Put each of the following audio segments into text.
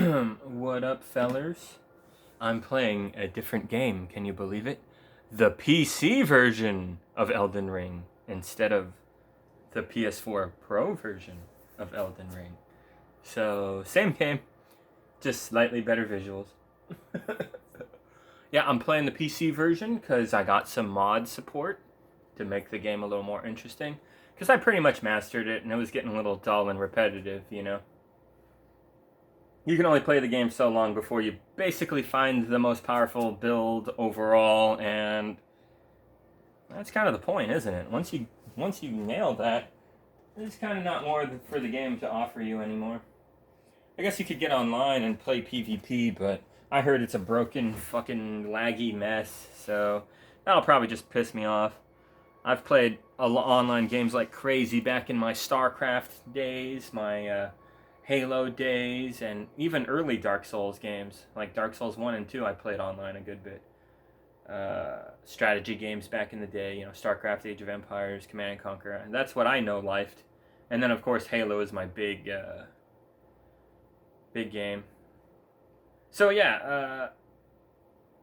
What up, fellers? I'm playing a different game, can you believe it? The PC version of Elden Ring instead of the PS4 Pro version of Elden Ring. So, same game, just slightly better visuals. Yeah, I'm playing the PC version because I got some mod support to make the game a little more interesting. Because I pretty much mastered it and it was getting a little dull and repetitive, you know? You can only play the game so long before you basically find the most powerful build overall, and that's kind of the point, isn't it? Once you nail that, there's kind of not more for the game to offer you anymore. I guess you could get online and play PvP, but I heard it's a broken, fucking laggy mess, so that'll probably just piss me off. I've played online games like crazy back in my StarCraft days, my Halo days, and even early Dark Souls games like Dark Souls 1 and 2. I played online a good bit. Strategy games back in the day, StarCraft, Age of Empires, Command and Conquer, and that's what I know lifed. And then of course Halo is my big game. So yeah,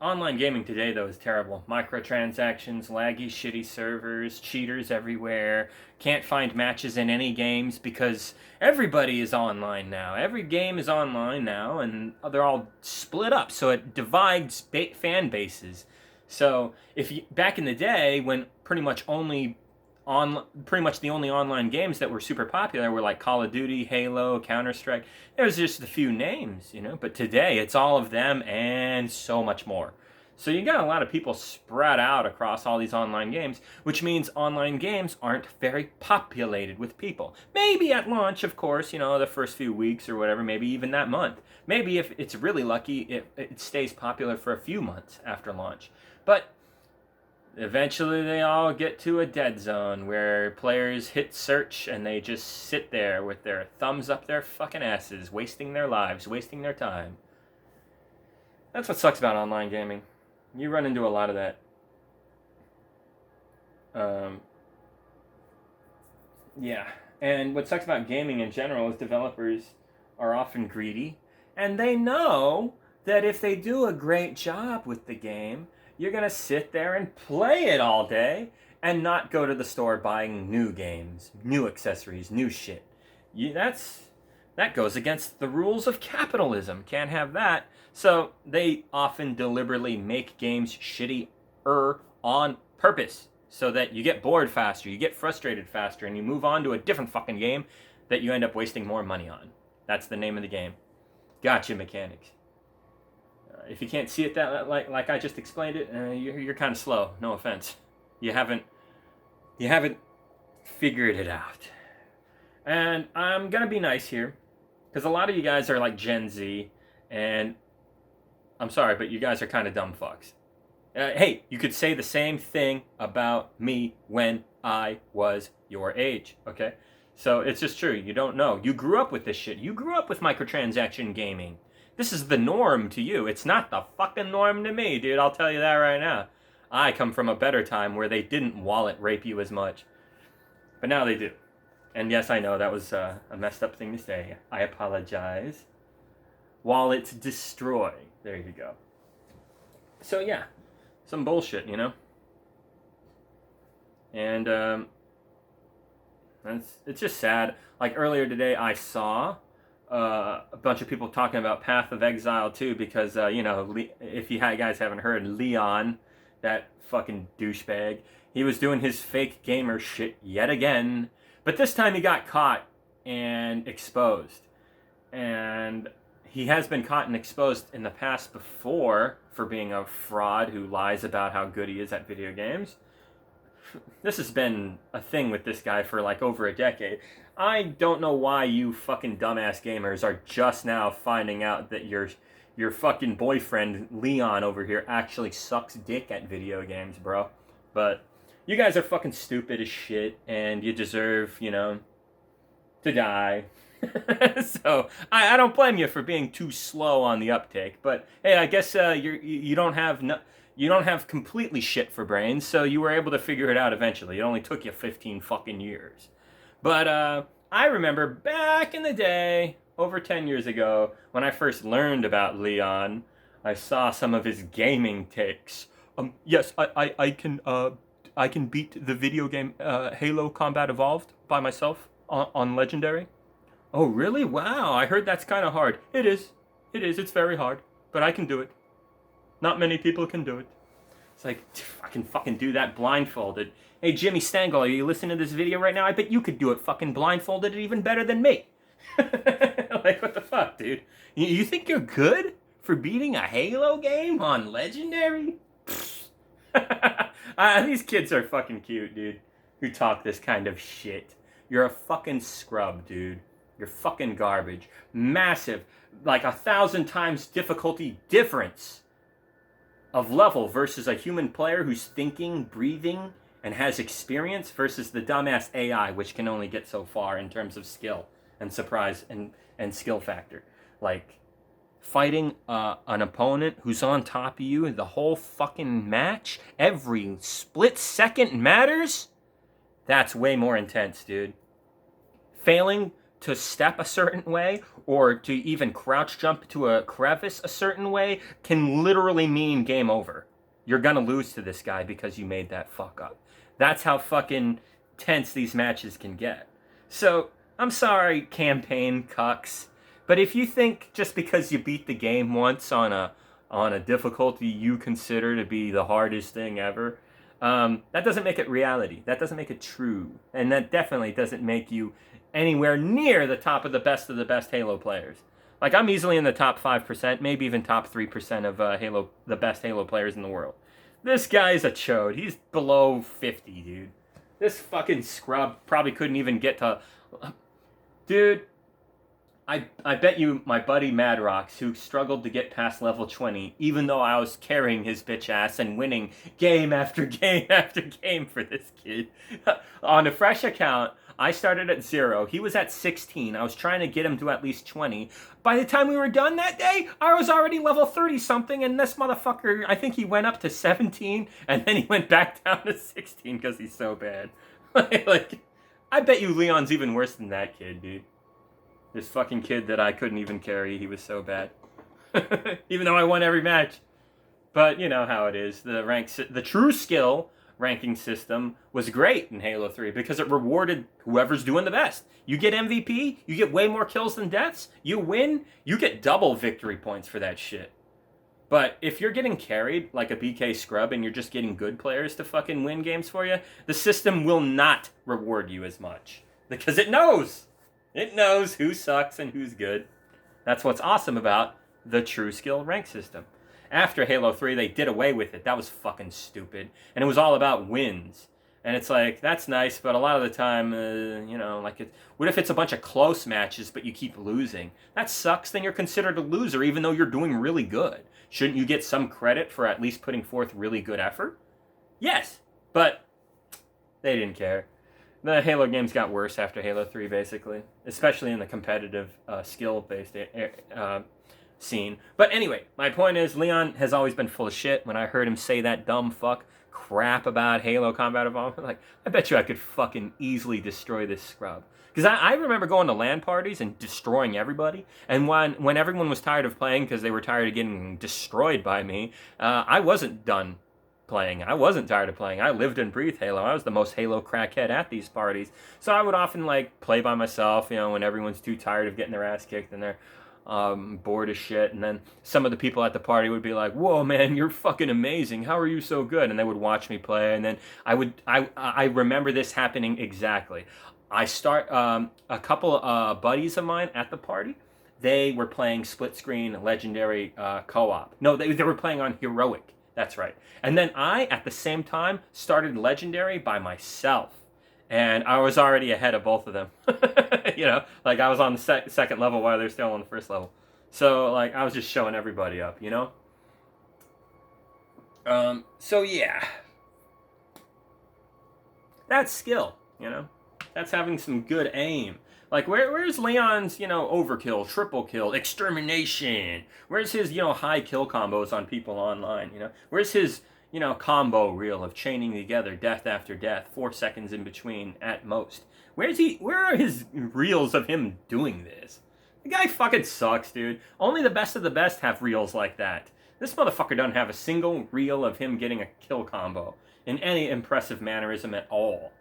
online gaming today, though, is terrible. Microtransactions, laggy, shitty servers, cheaters everywhere. Can't find matches in any games because everybody is online now. Every game is online now, and they're all split up, so it divides fan bases. So back in the day, when pretty much the only online games that were super popular were like Call of Duty, Halo, Counter-Strike. There was just a few names, but today it's all of them and so much more. So you got a lot of people spread out across all these online games, which means online games aren't very populated with people. Maybe at launch, of course, the first few weeks or whatever, maybe even that month. Maybe if it's really lucky, it stays popular for a few months after launch. But eventually they all get to a dead zone where players hit search and they just sit there with their thumbs up their fucking asses, wasting their lives, wasting their time. That's what sucks about online gaming. You run into a lot of that. Yeah. And what sucks about gaming in general is developers are often greedy, and they know that if they do a great job with the game, you're going to sit there and play it all day and not go to the store buying new games, new accessories, new shit. That goes against the rules of capitalism. Can't have that. So they often deliberately make games shittier on purpose so that you get bored faster, you get frustrated faster, and you move on to a different fucking game that you end up wasting more money on. That's the name of the game. Gotcha mechanics. If you can't see it that like I just explained it, you're kind of slow. No offense. You haven't figured it out. And I'm gonna be nice here, because a lot of you guys are like Gen Z, and I'm sorry, but you guys are kind of dumb fucks. Hey, you could say the same thing about me when I was your age, okay? So it's just true. You don't know. You grew up with this shit. You grew up with microtransaction gaming. This is the norm to you. It's not the fucking norm to me, dude. I'll tell you that right now. I come from a better time where they didn't wallet rape you as much. But now they do. And yes, I know that was a messed up thing to say. I apologize. Wallet destroy. There you go. So yeah, some bullshit, And it's just sad. Like earlier today, I saw a bunch of people talking about Path of Exile 2 because, if you guys haven't heard, Leon, that fucking douchebag, he was doing his fake gamer shit yet again, but this time he got caught and exposed. And he has been caught and exposed in the past before for being a fraud who lies about how good he is at video games. This has been a thing with this guy for like over a decade. I don't know why you fucking dumbass gamers are just now finding out that your fucking boyfriend Leon over here actually sucks dick at video games, bro. But you guys are fucking stupid as shit, and you deserve, to die. So I don't blame you for being too slow on the uptake. But hey, I guess you don't have completely shit for brains, so you were able to figure it out eventually. It only took you 15 fucking years. But I remember back in the day over 10 years ago, when I first learned about Leon, I saw some of his gaming takes. Yes, I can beat the video game Halo Combat Evolved by myself on Legendary. Oh, really? Wow, I heard that's kind of hard. It is. It is. It's very hard. But I can do it. Not many people can do it. It's like, I can fucking do that blindfolded. Hey, Jimmy Stengel, are you listening to this video right now? I bet you could do it fucking blindfolded even better than me. Like, what the fuck, dude? You think you're good for beating a Halo game on Legendary? These kids are fucking cute, dude, who talk this kind of shit. You're a fucking scrub, dude. You're fucking garbage. Massive, like 1,000 times difficulty difference of level versus a human player who's thinking, breathing, and has experience versus the dumbass AI, which can only get so far in terms of skill and surprise and skill factor. Like, fighting an opponent who's on top of you the whole fucking match, every split second matters, that's way more intense, dude. Failing to step a certain way or to even crouch jump to a crevice a certain way can literally mean game over. You're gonna lose to this guy because you made that fuck up. That's how fucking tense these matches can get. So, I'm sorry, campaign cucks, but if you think just because you beat the game once on a difficulty you consider to be the hardest thing ever, that doesn't make it reality. That doesn't make it true. And that definitely doesn't make you anywhere near the top of the best Halo players. Like, I'm easily in the top 5%, maybe even top 3% of the best Halo players in the world. This guy's a chode. He's below 50, dude. This fucking scrub probably couldn't even get to... Dude, I bet you my buddy Madrox, who struggled to get past level 20, even though I was carrying his bitch ass and winning game after game after game for this kid. On a fresh account, I started at 0. He was at 16. I was trying to get him to at least 20. By the time we were done that day, I was already level 30-something, and this motherfucker, I think he went up to 17, and then he went back down to 16 because he's so bad. Like, I bet you Leon's even worse than that kid, dude. This fucking kid that I couldn't even carry, he was so bad. Even though I won every match. But you know how it is. The true skill ranking system was great in Halo 3 because it rewarded whoever's doing the best. You get MVP, you get way more kills than deaths, you win, you get double victory points for that shit. But if you're getting carried like a BK scrub and you're just getting good players to fucking win games for you, the system will not reward you as much. Because it knows. It knows who sucks and who's good. That's what's awesome about the true skill rank system. After Halo 3, they did away with it. That was fucking stupid. And it was all about wins. And it's like, that's nice, but a lot of the time, what if it's a bunch of close matches, but you keep losing? That sucks. Then you're considered a loser, even though you're doing really good. Shouldn't you get some credit for at least putting forth really good effort? Yes, but they didn't care. The Halo games got worse after Halo 3, basically. Especially in the competitive, skill-based scene. But anyway, my point is, Leon has always been full of shit. When I heard him say that dumb fuck crap about Halo Combat Evolved, I'm like, I bet you I could fucking easily destroy this scrub. Because I remember going to LAN parties and destroying everybody. And when everyone was tired of playing because they were tired of getting destroyed by me, I wasn't done playing. I wasn't tired of playing. I lived and breathed Halo. I was the most Halo crackhead at these parties. So I would often play by myself, when everyone's too tired of getting their ass kicked and they're bored as shit. And then some of the people at the party would be like, "Whoa, man, you're fucking amazing. How are you so good?" And they would watch me play. And then I remember this happening exactly. I start a couple buddies of mine at the party. They were playing split screen legendary co-op. No, they were playing on heroic. That's right. And then I, at the same time, started Legendary by myself. And I was already ahead of both of them. I was on the second level while they're still on the first level. So, I was just showing everybody up, So, yeah. That's skill, That's having some good aim. Where's Leon's, overkill, triple kill, extermination? Where's his, high kill combos on people online, Where's his, combo reel of chaining together death after death, 4 seconds in between at most? Where are his reels of him doing this? The guy fucking sucks, dude. Only the best of the best have reels like that. This motherfucker doesn't have a single reel of him getting a kill combo in any impressive mannerism at all.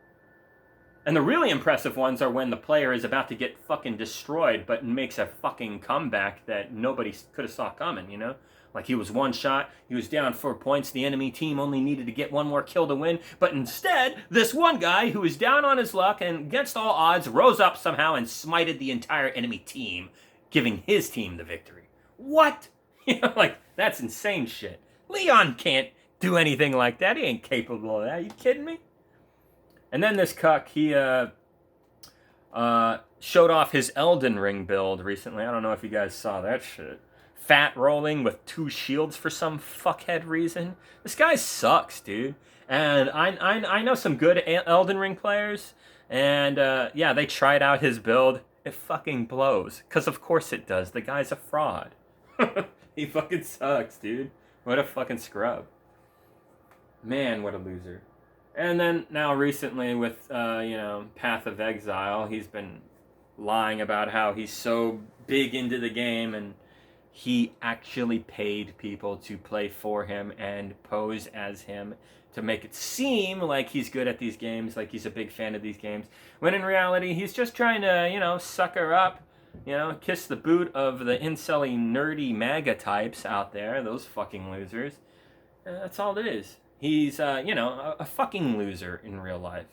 And the really impressive ones are when the player is about to get fucking destroyed but makes a fucking comeback that nobody could have saw coming, you know? Like he was one shot, he was down 4 points, the enemy team only needed to get one more kill to win, but instead, this one guy who was down on his luck and against all odds rose up somehow and smited the entire enemy team, giving his team the victory. What? You know, like, that's insane shit. Leon can't do anything like that. He ain't capable of that. Are you kidding me? And then this cuck, he showed off his Elden Ring build recently. I don't know if you guys saw that shit. Fat rolling with 2 shields for some fuckhead reason. This guy sucks, dude. And I know some good Elden Ring players. And yeah, they tried out his build. It fucking blows. Because of course it does. The guy's a fraud. He fucking sucks, dude. What a fucking scrub. Man, what a loser. And then now recently with, Path of Exile, he's been lying about how he's so big into the game and he actually paid people to play for him and pose as him to make it seem like he's good at these games, like he's a big fan of these games, when in reality he's just trying to, sucker up, kiss the boot of the incelly, nerdy MAGA types out there, those fucking losers. That's all it is. He's, a fucking loser in real life.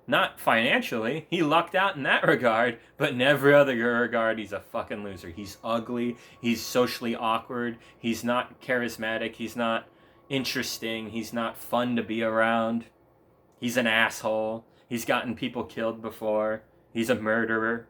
Not financially. He lucked out in that regard, but in every other regard, he's a fucking loser. He's ugly. He's socially awkward. He's not charismatic. He's not interesting. He's not fun to be around. He's an asshole. He's gotten people killed before. He's a murderer.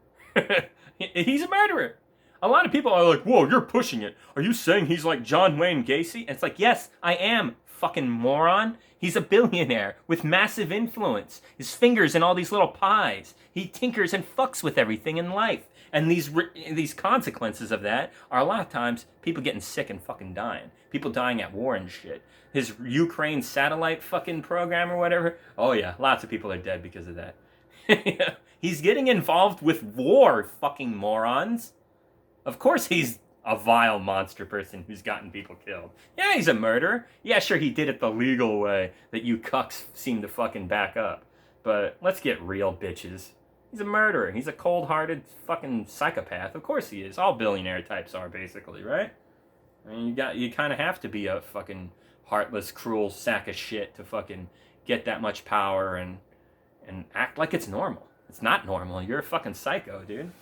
He's a murderer. A lot of people are like, whoa, you're pushing it. Are you saying he's like John Wayne Gacy? And it's like, yes, I am. Fucking moron. He's a billionaire with massive influence. His fingers in all these little pies. He tinkers and fucks with everything in life. And these consequences of that are a lot of times people getting sick and fucking dying. People dying at war and shit. His Ukraine satellite fucking program or whatever. Oh yeah, lots of people are dead because of that. He's getting involved with war, fucking morons. Of course he's a vile monster person who's gotten people killed. Yeah, he's a murderer. Yeah, sure, he did it the legal way that you cucks seem to fucking back up. But let's get real, bitches. He's a murderer. He's a cold-hearted fucking psychopath. Of course he is. All billionaire types are, basically, right? I mean, you kind of have to be a fucking heartless, cruel sack of shit to fucking get that much power and act like it's normal. It's not normal. You're a fucking psycho, dude.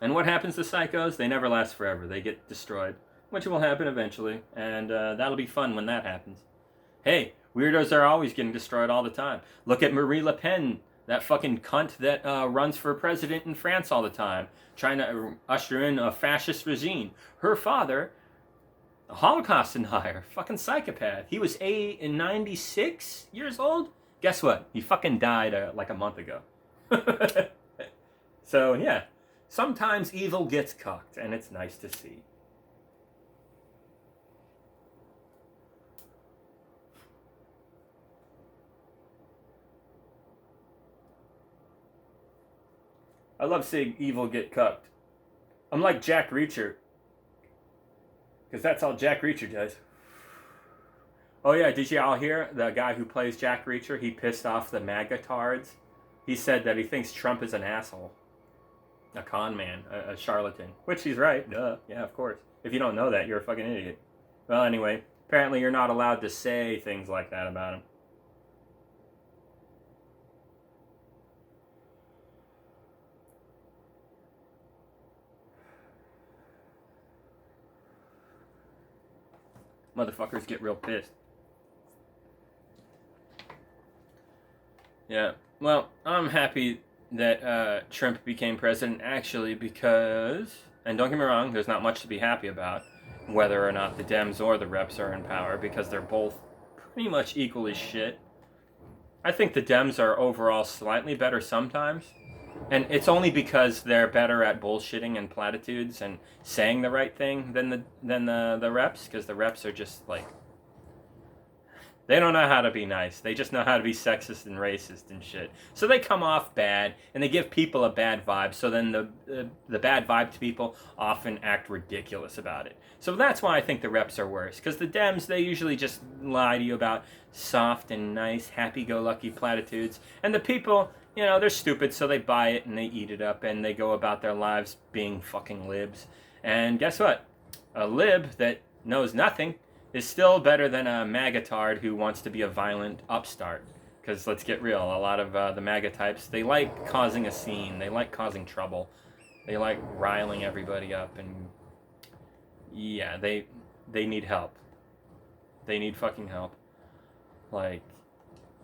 And what happens to psychos? They never last forever. They get destroyed, which will happen eventually, and that'll be fun when that happens. Hey, weirdos are always getting destroyed all the time. Look at Marie Le Pen, that fucking cunt that runs for president in France all the time, trying to usher in a fascist regime. Her father, a Holocaust denier, fucking psychopath. He was 96 years old? Guess what? He fucking died like a month ago. So, yeah. Sometimes evil gets cucked, and it's nice to see. I love seeing evil get cucked. I'm like Jack Reacher. Because that's all Jack Reacher does. Oh yeah, did you all hear? The guy who plays Jack Reacher, he pissed off the MAGA tards. He said that he thinks Trump is an asshole. A con man, a charlatan. Which he's right, duh. Yeah, of course. If you don't know that, you're a fucking idiot. Well, anyway, apparently you're not allowed to say things like that about him. Motherfuckers get real pissed. Yeah, well, I'm happy that Trump became president actually because, and don't get me wrong, there's not much to be happy about whether or not the Dems or the Reps are in power because they're both pretty much equally shit. I think the Dems are overall slightly better sometimes, and it's only because they're better at bullshitting and platitudes and saying the right thing than the Reps, because the Reps are just like, They don't know how to be nice. They just know how to be sexist and racist and shit. So they come off bad, and they give people a bad vibe. So then the bad vibe to people often act ridiculous about it. So that's why I think the reps are worse. Because the Dems, they usually just lie to you about soft and nice, happy-go-lucky platitudes. And the people, they're stupid, so they buy it and they eat it up, and they go about their lives being fucking libs. And guess what? A lib that knows nothing is still better than a magatard who wants to be a violent upstart. Because let's get real, a lot of the MAGA types, they like causing a scene. They like causing trouble. They like riling everybody up. And yeah, they need help. They need fucking help. Like,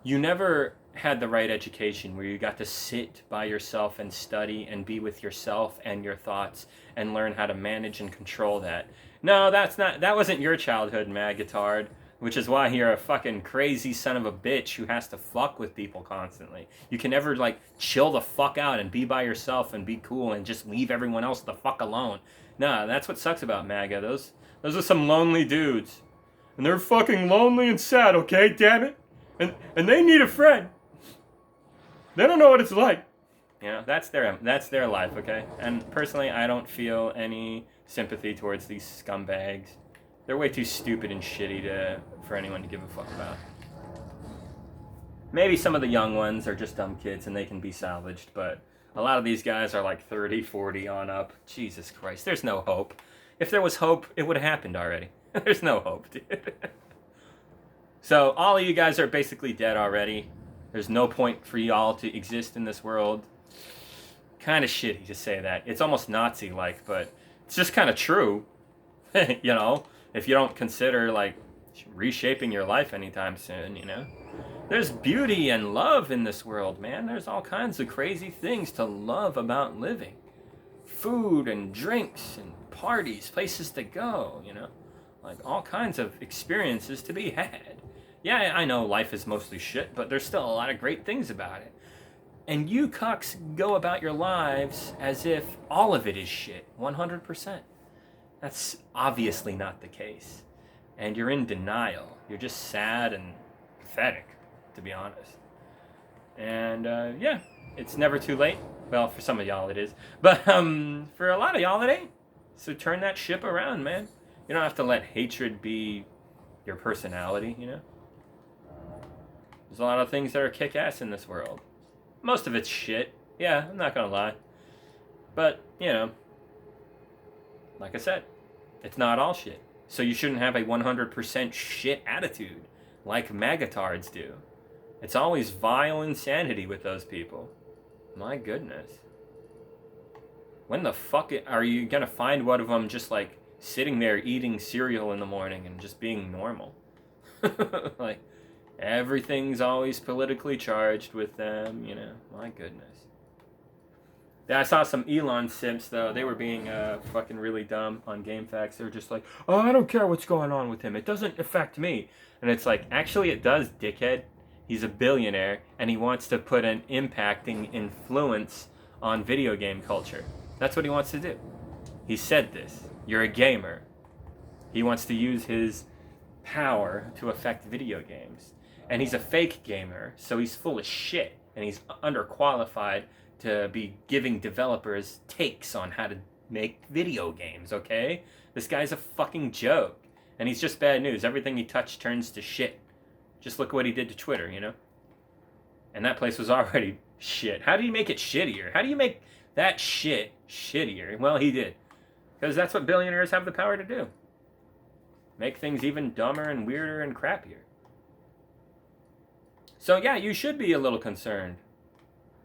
you never had the right education where you got to sit by yourself and study and be with yourself and your thoughts and learn how to manage and control that. No, that wasn't your childhood, magatard, which is why you're a fucking crazy son of a bitch who has to fuck with people constantly. You can never, like, chill the fuck out and be by yourself and be cool and just leave everyone else the fuck alone. Nah, that's what sucks about MAGA. Those are some lonely dudes. And they're fucking lonely and sad, okay, damn it? And they need a friend. They don't know what it's like. That's their life, okay? And personally, I don't feel any sympathy towards these scumbags. They're way too stupid and shitty for anyone to give a fuck about. Maybe some of the young ones are just dumb kids and they can be salvaged, but a lot of these guys are like 30, 40 on up. Jesus Christ, there's no hope. If there was hope, it would have happened already. There's no hope, dude. So all of you guys are basically dead already. There's no point for y'all to exist in this world. Kind of shitty to say that. It's almost Nazi-like, but it's just kind of true. If you don't consider, like, reshaping your life anytime soon, There's beauty and love in this world, man. There's all kinds of crazy things to love about living. Food and drinks and parties, places to go, Like, all kinds of experiences to be had. Yeah, I know life is mostly shit, but there's still a lot of great things about it. And you cucks go about your lives as if all of it is shit, 100%. That's obviously not the case. And you're in denial. You're just sad and pathetic, to be honest. And yeah, it's never too late. Well, for some of y'all it is. But for a lot of y'all it ain't. So turn that ship around, man. You don't have to let hatred be your personality, There's a lot of things that are kick-ass in this world. Most of it's shit. Yeah, I'm not gonna lie. But, like I said, it's not all shit. So you shouldn't have a 100% shit attitude like magatards do. It's always vile insanity with those people. My goodness. When the fuck are you gonna find one of them just, like, sitting there eating cereal in the morning and just being normal? Like, everything's always politically charged with them, My goodness. Yeah, I saw some Elon simps, though. They were being fucking really dumb on GameFAQs. They were just like, oh, I don't care what's going on with him. It doesn't affect me. And it's like, actually it does, dickhead. He's a billionaire, and he wants to put an impacting influence on video game culture. That's what he wants to do. He said this. You're a gamer. He wants to use his power to affect video games. And he's a fake gamer, so he's full of shit. And he's underqualified to be giving developers takes on how to make video games, okay? This guy's a fucking joke. And he's just bad news. Everything he touched turns to shit. Just look at what he did to Twitter, And that place was already shit. How do you make it shittier? How do you make that shit shittier? Well, he did. Because that's what billionaires have the power to do. Make things even dumber and weirder and crappier. So yeah, you should be a little concerned.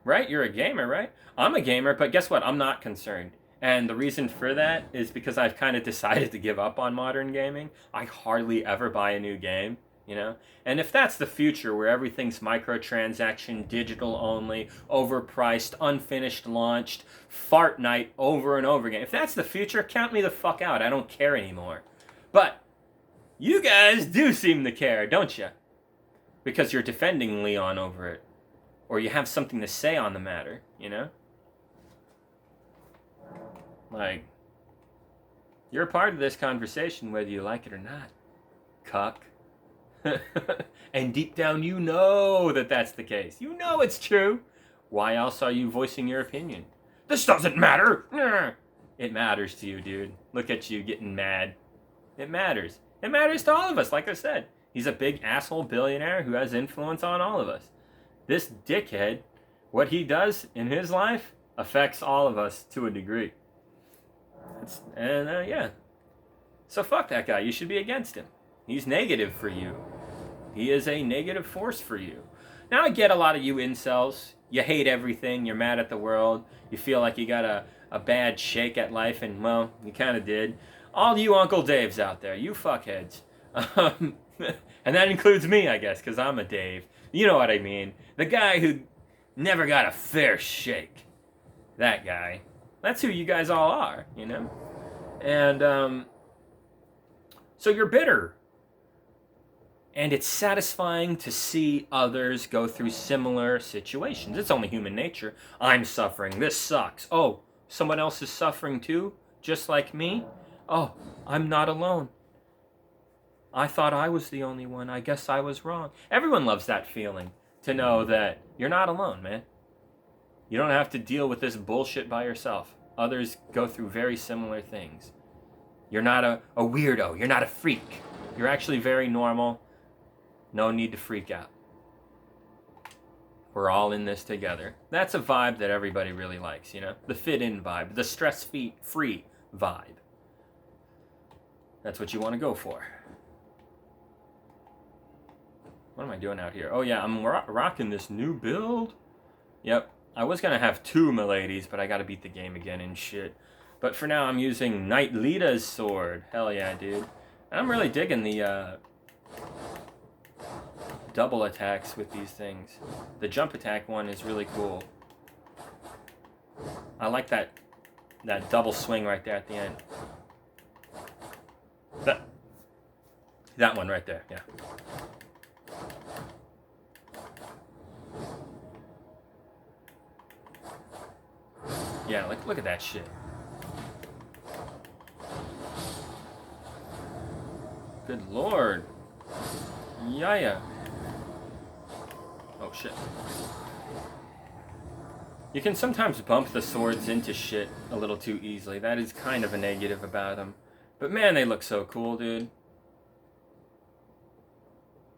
Right? You're a gamer, right? I'm a gamer, but guess what? I'm not concerned. And the reason for that is because I've kind of decided to give up on modern gaming. I hardly ever buy a new game, And if that's the future where everything's microtransaction, digital only, overpriced, unfinished launched, fart night over and over again. If that's the future, count me the fuck out. I don't care anymore. But you guys do seem to care, don't you? Because you're defending Leon over it. Or you have something to say on the matter, Like, you're a part of this conversation whether you like it or not. Cuck. And deep down, you know that that's the case. You know it's true. Why else are you voicing your opinion? This doesn't matter. It matters to you, dude. Look at you getting mad. It matters. It matters to all of us, like I said. He's a big asshole billionaire who has influence on all of us. This dickhead, what he does in his life affects all of us to a degree. Yeah. So fuck that guy. You should be against him. He's negative for you. He is a negative force for you. Now I get a lot of you incels. You hate everything. You're mad at the world. You feel like you got a bad shake at life, and well, you kind of did. All you Uncle Daves out there, you fuckheads. And that includes me, I guess, because I'm a Dave. You know what I mean. The guy who never got a fair shake. That guy. That's who you guys all are, you know? And, so you're bitter. And it's satisfying to see others go through similar situations. It's only human nature. I'm suffering. This sucks. Oh, someone else is suffering too? Just like me? Oh, I'm not alone. I thought I was the only one. I guess I was wrong. Everyone loves that feeling. To know that you're not alone, man. You don't have to deal with this bullshit by yourself. Others go through very similar things. You're not a weirdo. You're not a freak. You're actually very normal. No need to freak out. We're all in this together. That's a vibe that everybody really likes, you know? The fit-in vibe. The stress-free vibe. That's what you want to go for. What am I doing out here? Oh yeah, I'm rocking this new build. Yep. I was going to have two miladies, but I got to beat the game again and shit. But for now, I'm using Knight Lita's sword. Hell yeah, dude. I'm really digging the double attacks with these things. The jump attack one is really cool. I like that double swing right there at the end. That one right there, yeah. Yeah, like look at that shit. Good lord. Yeah. Oh shit. You can sometimes bump the swords into shit a little too easily. That is kind of a negative about them. But man, they look so cool, dude.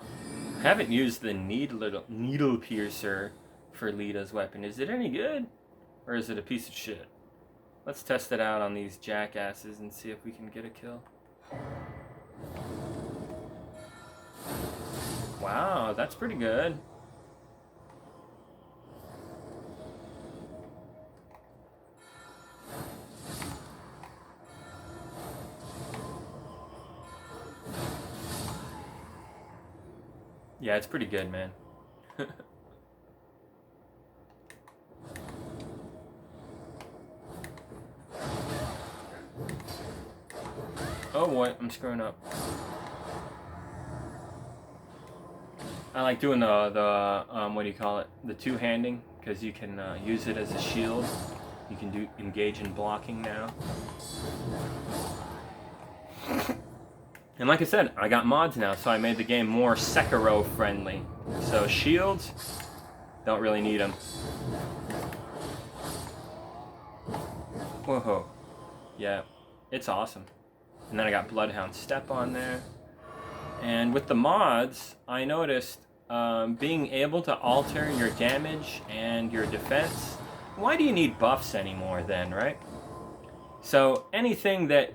I haven't used the needle piercer for Lita's weapon. Is it any good? Or is it a piece of shit? Let's test it out on these jackasses and see if we can get a kill. Wow, that's pretty good. Yeah, it's pretty good, man. Oh boy, I'm screwing up. I like doing the what do you call it? The two-handing, because you can use it as a shield. You can engage in blocking now. And like I said, I got mods now, so I made the game more Sekiro friendly. So shields, don't really need them. Whoa, yeah, it's awesome. And then I got Bloodhound Step on there. And with the mods, I noticed being able to alter your damage and your defense. Why do you need buffs anymore then, right? So anything that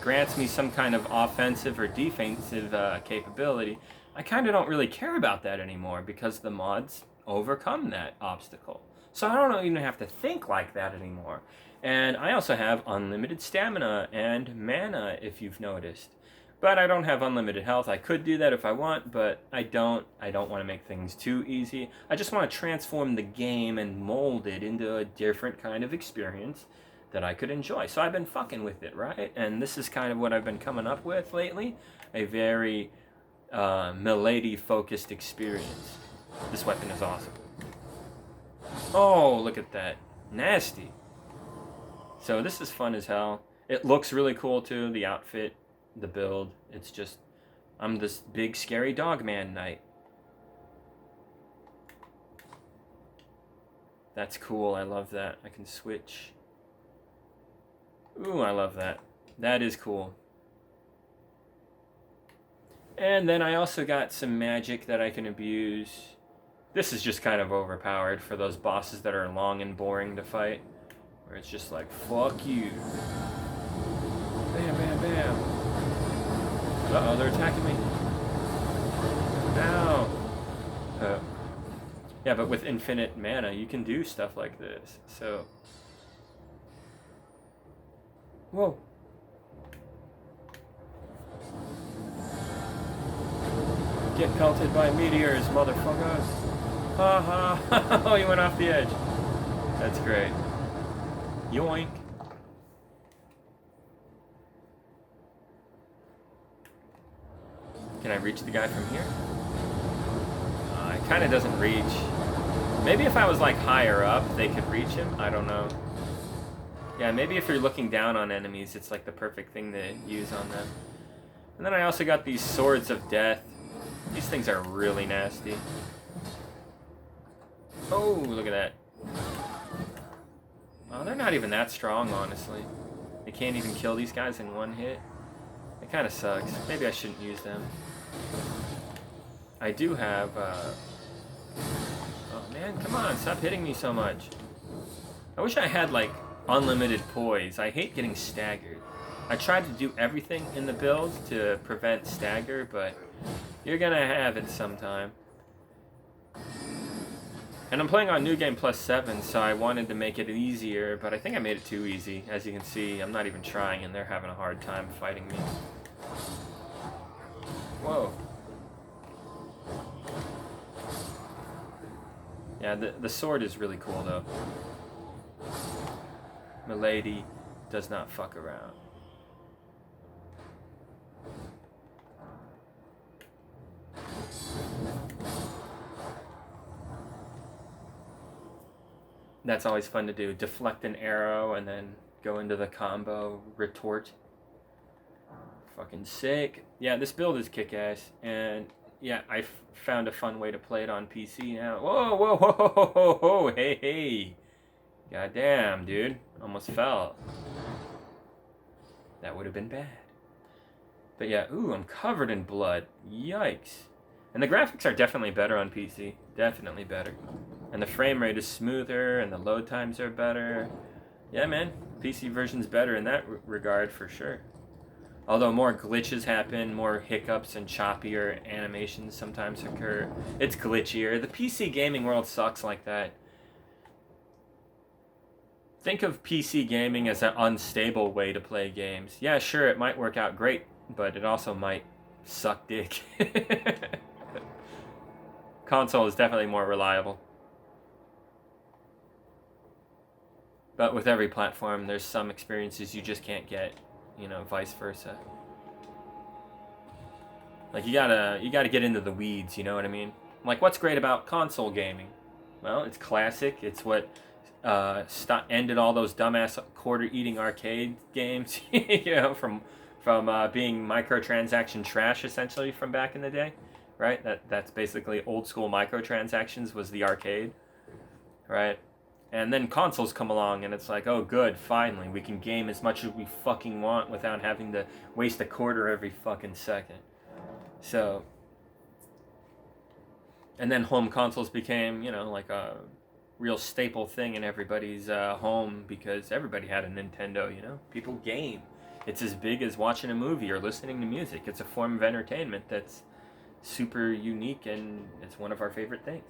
grants me some kind of offensive or defensive capability, I kind of don't really care about that anymore because the mods overcome that obstacle. So I don't even have to think like that anymore. And I also have unlimited stamina and mana, if you've noticed. But I don't have unlimited health. I could do that if I want, but I don't. I don't want to make things too easy. I just want to transform the game and mold it into a different kind of experience that I could enjoy. So I've been fucking with it, right? And this is kind of what I've been coming up with lately. A very milady-focused experience. This weapon is awesome. Oh, look at that. Nasty. So this is fun as hell. It looks really cool too, the outfit, the build. It's just, I'm this big scary dog man knight. That's cool. I love that. I can switch. Ooh, I love that. That is cool. And then I also got some magic that I can abuse. This is just kind of overpowered for those bosses that are long and boring to fight. Where it's just like, fuck you. Bam, bam, bam. Uh-oh, they're attacking me. Ow. Yeah, but with infinite mana, you can do stuff like this. So... Whoa. Get pelted by meteors, motherfuckers. Ha ha. Oh, you went off the edge. That's great. Yoink. Can I reach the guy from here? It kind of doesn't reach. Maybe if I was like higher up, they could reach him. I don't know. Yeah, maybe if you're looking down on enemies, it's like the perfect thing to use on them. And then I also got these swords of death. These things are really nasty. Oh, look at that. Oh, they're not even that strong, honestly. They can't even kill these guys in one hit. It kind of sucks. Maybe I shouldn't use them. I do have, Oh man, come on, stop hitting me so much. I wish I had, like, unlimited poise. I hate getting staggered. I tried to do everything in the build to prevent stagger, but you're gonna have it sometime. And I'm playing on New Game Plus 7, so I wanted to make it easier, but I think I made it too easy. As you can see, I'm not even trying, and they're having a hard time fighting me. Whoa. Yeah, the sword is really cool, though. Milady does not fuck around. That's always fun to do. Deflect an arrow and then go into the combo retort. Fucking sick. Yeah, this build is kick-ass. And yeah, I found a fun way to play it on PC now. Whoa, whoa, whoa, whoa, whoa, whoa, hey, hey. Goddamn, dude. Almost fell. That would have been bad. But yeah, ooh, I'm covered in blood. Yikes. And the graphics are definitely better on PC. Definitely better. And the frame rate is smoother, and the load times are better. Yeah, man, PC version's better in that regard for sure. Although more glitches happen, more hiccups and choppier animations sometimes occur. It's glitchier. The PC gaming world sucks like that. Think of PC gaming as an unstable way to play games. Yeah, sure, it might work out great, but it also might suck dick. Console is definitely more reliable. But with every platform, there's some experiences you just can't get, you know, vice versa. Like, you gotta get into the weeds, you know what I mean? Like, what's great about console gaming? Well, it's classic. It's what ended all those dumbass quarter-eating arcade games, you know, from being microtransaction trash, essentially, from back in the day, right? That's basically old-school microtransactions was the arcade, right? And then consoles come along, and it's like, oh, good, finally, we can game as much as we fucking want without having to waste a quarter every fucking second. So, and then home consoles became, you know, like a real staple thing in everybody's home because everybody had a Nintendo, you know? People game. It's as big as watching a movie or listening to music. It's a form of entertainment that's super unique, and it's one of our favorite things.